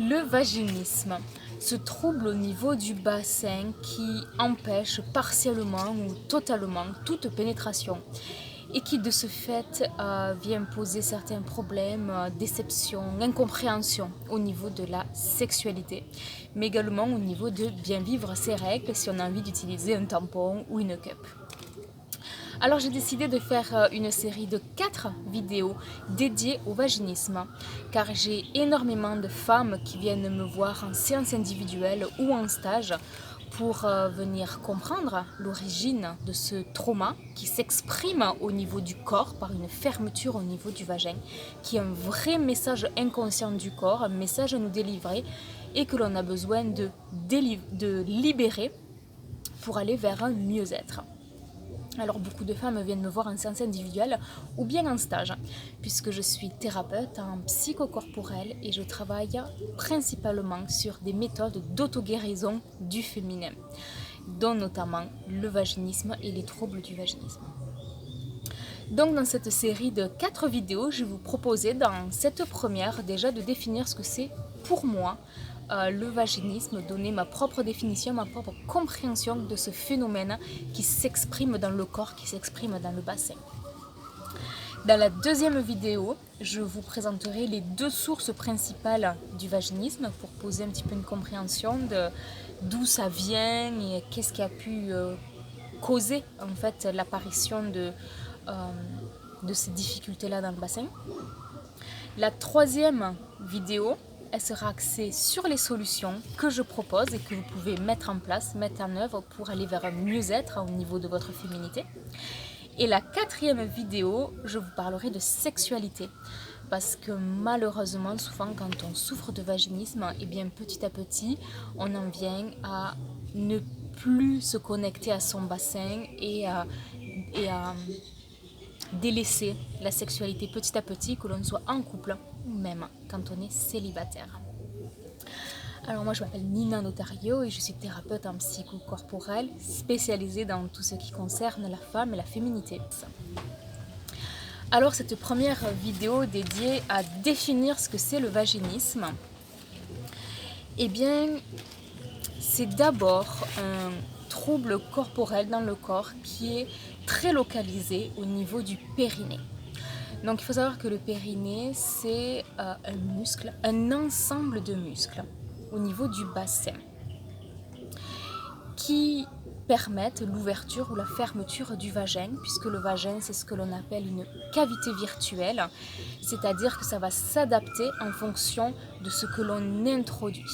Le vaginisme, ce trouble au niveau du bassin qui empêche partiellement ou totalement toute pénétration et qui de ce fait vient poser certains problèmes, déception, incompréhension au niveau de la sexualité, mais également au niveau de bien vivre ses règles si on a envie d'utiliser un tampon ou une cup. Alors j'ai décidé de faire une série de 4 vidéos dédiées au vaginisme, car j'ai énormément de femmes qui viennent me voir en séance individuelle ou en stage pour venir comprendre l'origine de ce trauma qui s'exprime au niveau du corps par une fermeture au niveau du vagin, qui est un vrai message inconscient du corps, un message à nous délivrer et que l'on a besoin de libérer pour aller vers un mieux-être. Alors beaucoup de femmes viennent me voir en séance individuelle ou bien en stage, puisque je suis thérapeute en psychocorporel et je travaille principalement sur des méthodes d'auto-guérison du féminin, dont notamment le vaginisme et les troubles du vaginisme. Donc dans cette série de 4 vidéos, je vais vous proposer dans cette première déjà de définir ce que c'est pour moi le vaginisme, donner ma propre définition, ma propre compréhension de ce phénomène qui s'exprime dans le corps, qui s'exprime dans le bassin. Dans la deuxième vidéo, je vous présenterai les 2 sources principales du vaginisme pour poser un petit peu une compréhension de d'où ça vient et qu'est-ce qui a pu causer en fait l'apparition de ces difficultés-là dans le bassin. La troisième vidéo, elle sera axée sur les solutions que je propose et que vous pouvez mettre en place, mettre en œuvre pour aller vers un mieux-être au niveau de votre féminité. Et la quatrième vidéo, je vous parlerai de sexualité. Parce que malheureusement, souvent quand on souffre de vaginisme, et bien petit à petit, on en vient à ne plus se connecter à son bassin et à délaisser la sexualité petit à petit, que l'on soit en couple ou même quand on est célibataire. Alors moi je m'appelle Nina Notario et je suis thérapeute en psychocorporel spécialisée dans tout ce qui concerne la femme et la féminité. Alors cette première vidéo dédiée à définir ce que c'est le vaginisme, eh bien c'est d'abord un trouble corporel dans le corps qui est très localisé au niveau du périnée. Donc il faut savoir que le périnée c'est un muscle, un ensemble de muscles au niveau du bassin qui permettent l'ouverture ou la fermeture du vagin, puisque le vagin c'est ce que l'on appelle une cavité virtuelle, c'est-à-dire que ça va s'adapter en fonction de ce que l'on introduit.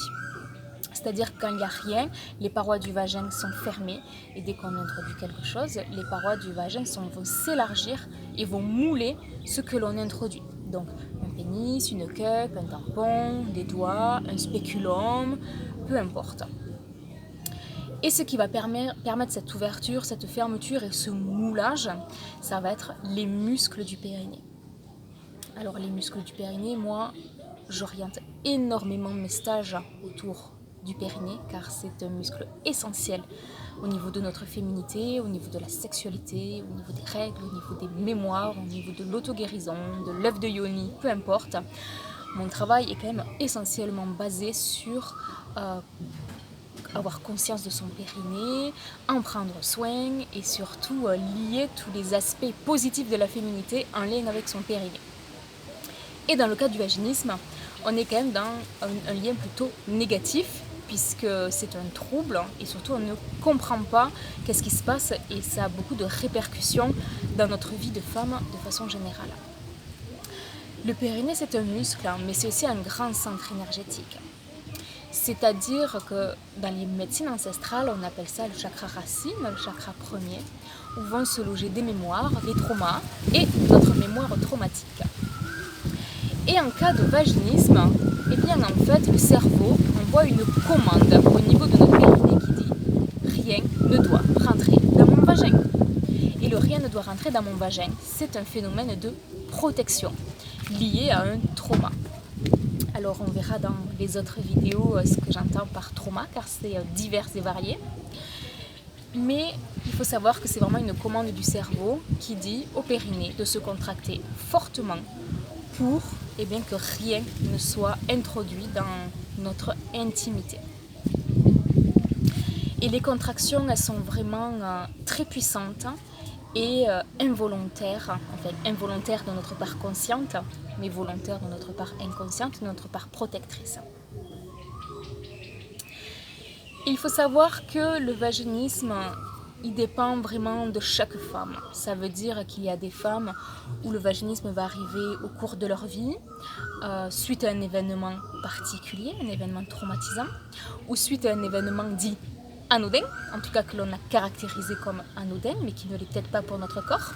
C'est-à-dire que quand il n'y a rien, les parois du vagin sont fermées et dès qu'on introduit quelque chose, les parois du vagin vont s'élargir et vont mouler ce que l'on introduit. Donc un pénis, une cup, un tampon, des doigts, un spéculum, peu importe. Et ce qui va permettre cette ouverture, cette fermeture et ce moulage, ça va être les muscles du périnée. Alors les muscles du périnée, moi, j'oriente énormément mes stages autour du périnée car c'est un muscle essentiel au niveau de notre féminité, au niveau de la sexualité, au niveau des règles, au niveau des mémoires, au niveau de l'auto-guérison, de l'œuf de yoni, peu importe. Mon travail est quand même essentiellement basé sur avoir conscience de son périnée, en prendre soin et surtout lier tous les aspects positifs de la féminité en lien avec son périnée. Et dans le cas du vaginisme, on est quand même dans un lien plutôt négatif puisque c'est un trouble et surtout on ne comprend pas qu'est-ce qui se passe et ça a beaucoup de répercussions dans notre vie de femme de façon générale. Le périnée c'est un muscle, mais c'est aussi un grand centre énergétique. C'est-à-dire que dans les médecines ancestrales, on appelle ça le chakra racine, le chakra premier, où vont se loger des mémoires, des traumas et notre mémoire traumatique. Et en cas de vaginisme, eh bien en fait le cerveau envoie une commande au niveau de notre périnée qui dit « rien ne doit rentrer dans mon vagin ». Et le « rien ne doit rentrer dans mon vagin », c'est un phénomène de protection lié à un trauma. Alors on verra dans les autres vidéos ce que j'entends par trauma, car c'est divers et varié. Mais il faut savoir que c'est vraiment une commande du cerveau qui dit au périnée de se contracter fortement pour et bien que rien ne soit introduit dans notre intimité. Et les contractions, elles sont vraiment très puissantes et involontaires, enfin involontaires de notre part consciente, mais volontaires de notre part inconsciente, de notre part protectrice. Il faut savoir que le vaginisme, il dépend vraiment de chaque femme. Ça veut dire qu'il y a des femmes où le vaginisme va arriver au cours de leur vie, suite à un événement particulier, un événement traumatisant, ou suite à un événement dit anodin, en tout cas que l'on a caractérisé comme anodin, mais qui ne l'est peut-être pas pour notre corps.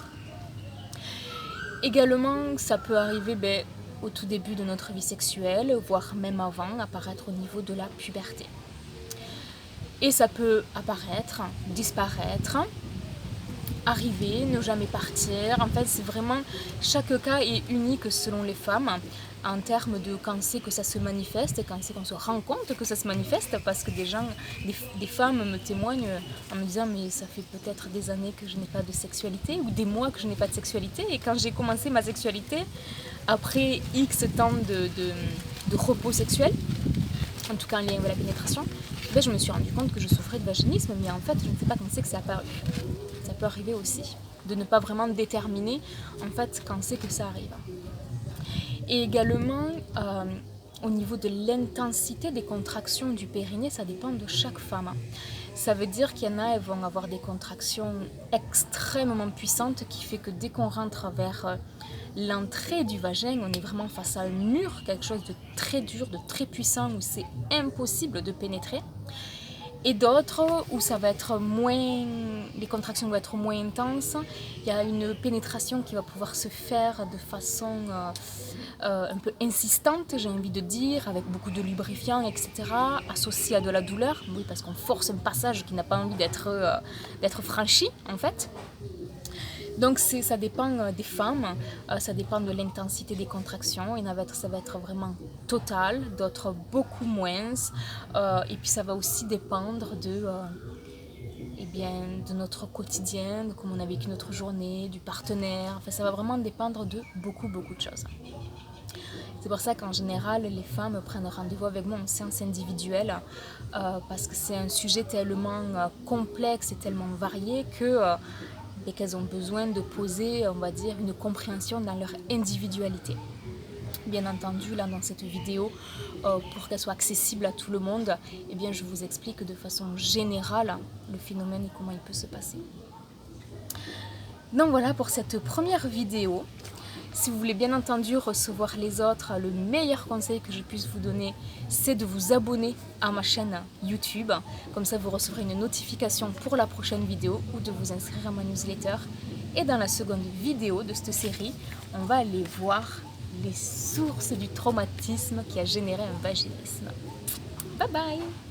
Également, ça peut arriver au tout début de notre vie sexuelle, voire même avant, apparaître au niveau de la puberté. Et ça peut apparaître, disparaître, arriver, ne jamais partir. En fait, c'est vraiment, chaque cas est unique selon les femmes en termes de quand c'est que ça se manifeste et quand c'est qu'on se rend compte que ça se manifeste, parce que des femmes me témoignent en me disant mais ça fait peut-être des années que je n'ai pas de sexualité ou des mois que je n'ai pas de sexualité, et quand j'ai commencé ma sexualité après X temps de repos sexuel, en tout cas en lien avec la pénétration, je me suis rendu compte que je souffrais de vaginisme, mais en fait je ne sais pas quand c'est que ça a apparu. Ça peut arriver aussi, de ne pas vraiment déterminer en fait quand c'est que ça arrive. Et également, au niveau de l'intensité des contractions du périnée, ça dépend de chaque femme. Ça veut dire qu'il y en a, elles vont avoir des contractions extrêmement puissantes qui fait que dès qu'on rentre vers l'entrée du vagin, on est vraiment face à un mur, quelque chose de très dur, de très puissant, où c'est impossible de pénétrer. Et d'autres où ça va être les contractions vont être moins intenses. Il y a une pénétration qui va pouvoir se faire de façon un peu insistante, j'ai envie de dire, avec beaucoup de lubrifiants, etc., associé à de la douleur. Oui, parce qu'on force un passage qui n'a pas envie d'être franchi, en fait. Donc ça dépend des femmes, ça dépend de l'intensité des contractions. Il y en a, ça va être vraiment total, d'autres beaucoup moins. Et puis ça va aussi dépendre de notre quotidien, de comment on a vécu notre journée, du partenaire. Enfin, ça va vraiment dépendre de beaucoup de choses. C'est pour ça qu'en général, les femmes prennent rendez-vous avec moi en séance individuelle parce que c'est un sujet tellement complexe et tellement varié et qu'elles ont besoin de poser, on va dire, une compréhension dans leur individualité. Bien entendu, là dans cette vidéo, pour qu'elle soit accessible à tout le monde, je vous explique de façon générale le phénomène et comment il peut se passer. Donc voilà pour cette première vidéo. Si vous voulez bien entendu recevoir les autres, le meilleur conseil que je puisse vous donner, c'est de vous abonner à ma chaîne YouTube. Comme ça, vous recevrez une notification pour la prochaine vidéo ou de vous inscrire à ma newsletter. Et dans la seconde vidéo de cette série, on va aller voir les sources du traumatisme qui a généré un vaginisme. Bye bye!